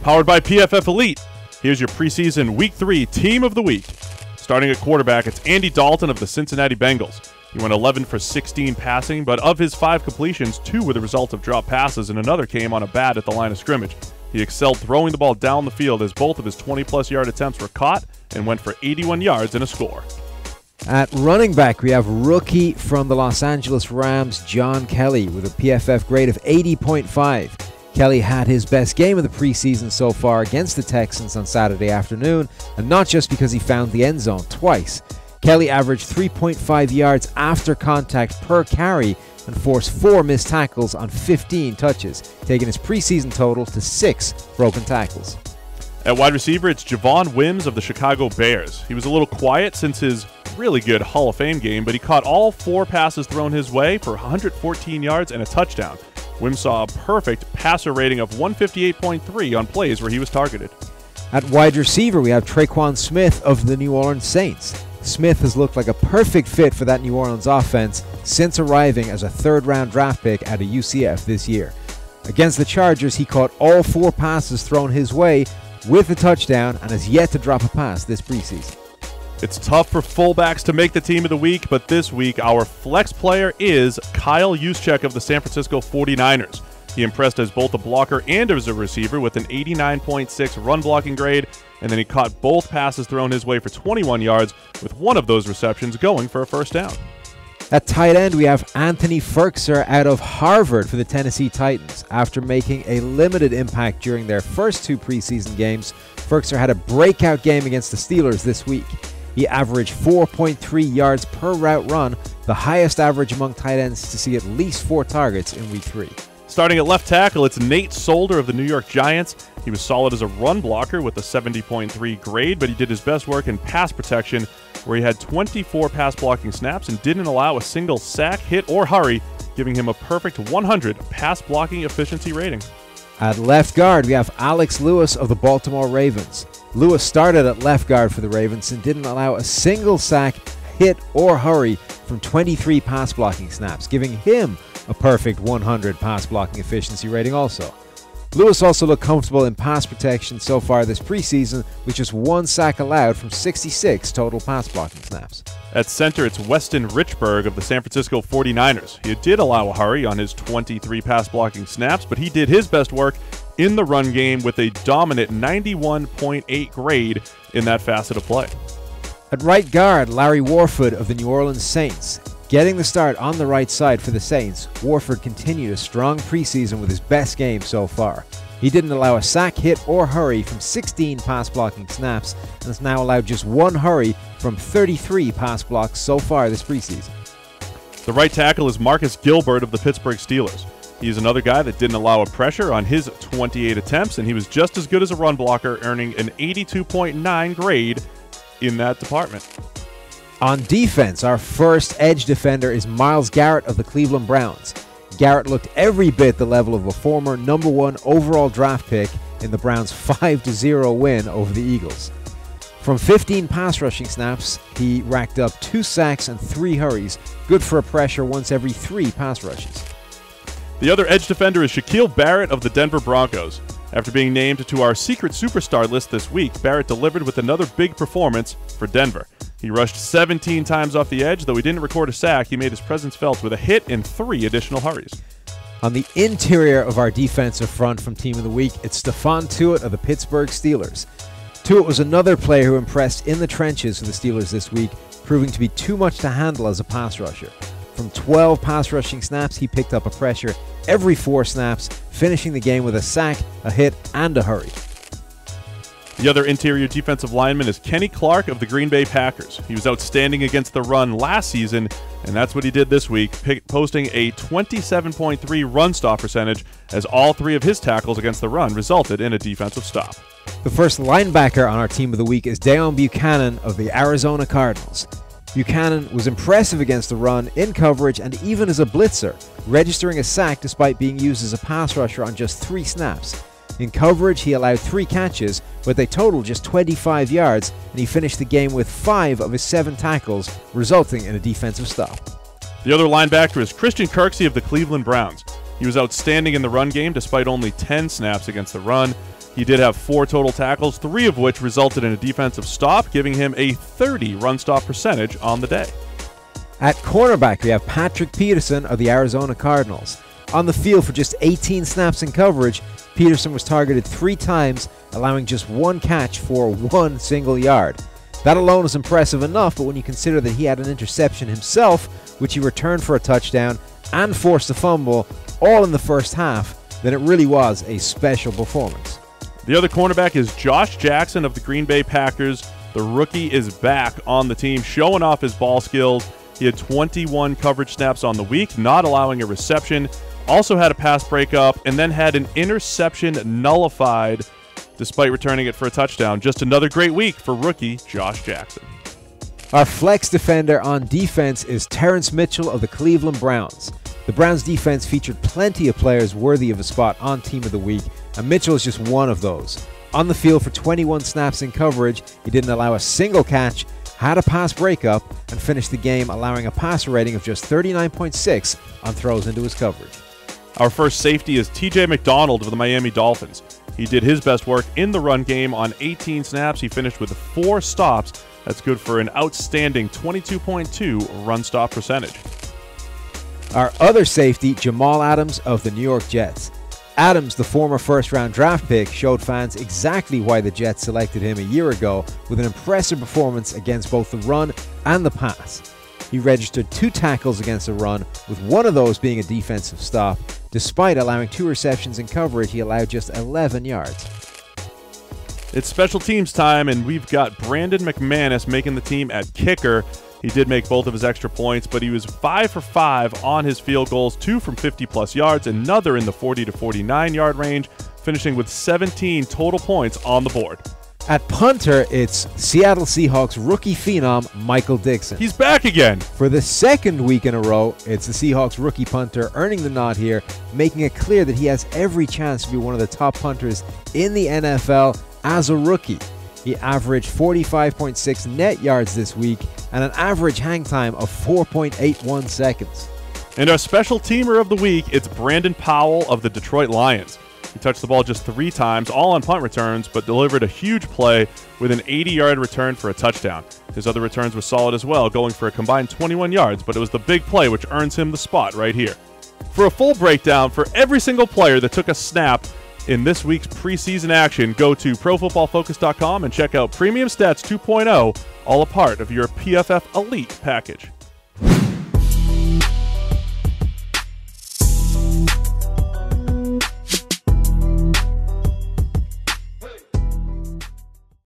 Powered by PFF Elite, here's your preseason Week 3 Team of the Week. Starting at quarterback, it's Andy Dalton of the Cincinnati Bengals. He went 11 for 16 passing, but of his 5 completions, 2 were the result of drop passes and another came on a bat at the line of scrimmage. He excelled throwing the ball down the field as both of his 20-plus yard attempts were caught and went for 81 yards and a score. At running back, we have rookie from the Los Angeles Rams, John Kelly, with a PFF grade of 80.5. Kelly had his best game of the preseason so far against the Texans on Saturday afternoon, and not just because he found the end zone twice. Kelly averaged 3.5 yards after contact per carry and forced 4 missed tackles on 15 touches, taking his preseason total to 6 broken tackles. At wide receiver, it's Javon Wims of the Chicago Bears. He was a little quiet since his really good Hall of Fame game, but he caught all 4 passes thrown his way for 114 yards and a touchdown. Wims saw a perfect passer rating of 158.3 on plays where he was targeted. At wide receiver, we have Tre'Quan Smith of the New Orleans Saints. Smith has looked like a perfect fit for that New Orleans offense since arriving as a third-round draft pick out of UCF this year. Against the Chargers, he caught all 4 passes thrown his way with a touchdown and has yet to drop a pass this preseason. It's tough for fullbacks to make the team of the week, but this week our flex player is Kyle Juszczyk of the San Francisco 49ers. He impressed as both a blocker and as a receiver with an 89.6 run blocking grade, and then he caught both passes thrown his way for 21 yards, with one of those receptions going for a first down. At tight end, we have Anthony Firkser out of Harvard for the Tennessee Titans. After making a limited impact during their first 2 preseason games, Firkser had a breakout game against the Steelers this week. He averaged 4.3 yards per route run, the highest average among tight ends to see at least 4 targets in Week 3. Starting at left tackle, it's Nate Solder of the New York Giants. He was solid as a run blocker with a 70.3 grade, but he did his best work in pass protection, where he had 24 pass blocking snaps and didn't allow a single sack, hit, or hurry, giving him a perfect 100 pass blocking efficiency rating. At left guard, we have Alex Lewis of the Baltimore Ravens. Lewis started at left guard for the Ravens and didn't allow a single sack, hit, or hurry from 23 pass blocking snaps, giving him a perfect 100 pass blocking efficiency rating also. Lewis also looked comfortable in pass protection so far this preseason, with just 1 sack allowed from 66 total pass blocking snaps. At center, it's Weston Richburg of the San Francisco 49ers. He did allow a hurry on his 23 pass blocking snaps, but he did his best work in the run game with a dominant 91.8 grade in that facet of play. At right guard, Larry Warford of the New Orleans Saints. Getting the start on the right side for the Saints, Warford continued a strong preseason with his best game so far. He didn't allow a sack, hit, or hurry from 16 pass blocking snaps and has now allowed just 1 hurry from 33 pass blocks so far this preseason. The right tackle is Marcus Gilbert of the Pittsburgh Steelers. He's another guy that didn't allow a pressure on his 28 attempts, and he was just as good as a run blocker, earning an 82.9 grade in that department. On defense, our first edge defender is Myles Garrett of the Cleveland Browns. Garrett looked every bit the level of a former #1 overall draft pick in the Browns' 5-0 win over the Eagles. From 15 pass rushing snaps, he racked up 2 sacks and 3 hurries, good for a pressure once every 3 pass rushes. The other edge defender is Shaquille Barrett of the Denver Broncos. After being named to our secret superstar list this week, Barrett delivered with another big performance for Denver. He rushed 17 times off the edge. Though he didn't record a sack, he made his presence felt with a hit and 3 additional hurries. On the interior of our defensive front from Team of the Week, it's Stephon Tuitt of the Pittsburgh Steelers. Tuitt was another player who impressed in the trenches for the Steelers this week, proving to be too much to handle as a pass rusher. From 12 pass rushing snaps, he picked up a pressure every 4 snaps, finishing the game with a sack, a hit, and a hurry. The other interior defensive lineman is Kenny Clark of the Green Bay Packers. He was outstanding against the run last season, and that's what he did this week, posting a 27.3 run stop percentage, as all 3 of his tackles against the run resulted in a defensive stop. The first linebacker on our Team of the Week is Deone Bucannon of the Arizona Cardinals. Buchanan was impressive against the run, in coverage, and even as a blitzer, registering a sack despite being used as a pass rusher on just 3 snaps. In coverage, he allowed 3 catches, but they totaled just 25 yards, and he finished the game with 5 of his 7 tackles, resulting in a defensive stop. The other linebacker is Christian Kirksey of the Cleveland Browns. He was outstanding in the run game despite only 10 snaps against the run. He did have 4 total tackles, 3 of which resulted in a defensive stop, giving him a 30 run stop percentage on the day. At cornerback, we have Patrick Peterson of the Arizona Cardinals. On the field for just 18 snaps in coverage, Peterson was targeted 3 times, allowing just 1 catch for 1 single yard. That alone is impressive enough, but when you consider that he had an interception himself, which he returned for a touchdown, and forced a fumble, all in the first half, then it really was a special performance. The other cornerback is Josh Jackson of the Green Bay Packers. The rookie is back on the team, showing off his ball skills. He had 21 coverage snaps on the week, not allowing a reception. Also had a pass breakup, and then had an interception nullified despite returning it for a touchdown. Just another great week for rookie Josh Jackson. Our flex defender on defense is Terrence Mitchell of the Cleveland Browns. The Browns defense featured plenty of players worthy of a spot on Team of the Week, and Mitchell is just one of those. On the field for 21 snaps in coverage, he didn't allow a single catch, had a pass breakup, and finished the game allowing a passer rating of just 39.6 on throws into his coverage. Our first safety is TJ McDonald of the Miami Dolphins. He did his best work in the run game on 18 snaps. He finished with 4 stops. That's good for an outstanding 22.2 run stop percentage. Our other safety, Jamal Adams of the New York Jets. Adams, the former first-round draft pick, showed fans exactly why the Jets selected him a year ago with an impressive performance against both the run and the pass. He registered 2 tackles against the run, with one of those being a defensive stop. Despite allowing 2 receptions in coverage, he allowed just 11 yards. It's special teams time, and we've got Brandon McManus making the team at kicker. He did make both of his extra points, but he was 5 for 5 on his field goals, 2 from 50-plus yards, another in the 40 to 49-yard range, finishing with 17 total points on the board. At punter, it's Seattle Seahawks rookie phenom Michael Dixon. He's back again. For the second week in a row, it's the Seahawks rookie punter earning the nod here, making it clear that he has every chance to be one of the top punters in the NFL as a rookie. He averaged 45.6 net yards this week and an average hang time of 4.81 seconds. And our special teamer of the week, it's Brandon Powell of the Detroit Lions. He touched the ball just 3 times, all on punt returns, but delivered a huge play with an 80-yard return for a touchdown. His other returns were solid as well, going for a combined 21 yards, but it was the big play which earns him the spot right here. For a full breakdown for every single player that took a snap in this week's preseason action, go to ProFootballFocus.com and check out Premium Stats 2.0, all a part of your PFF Elite package.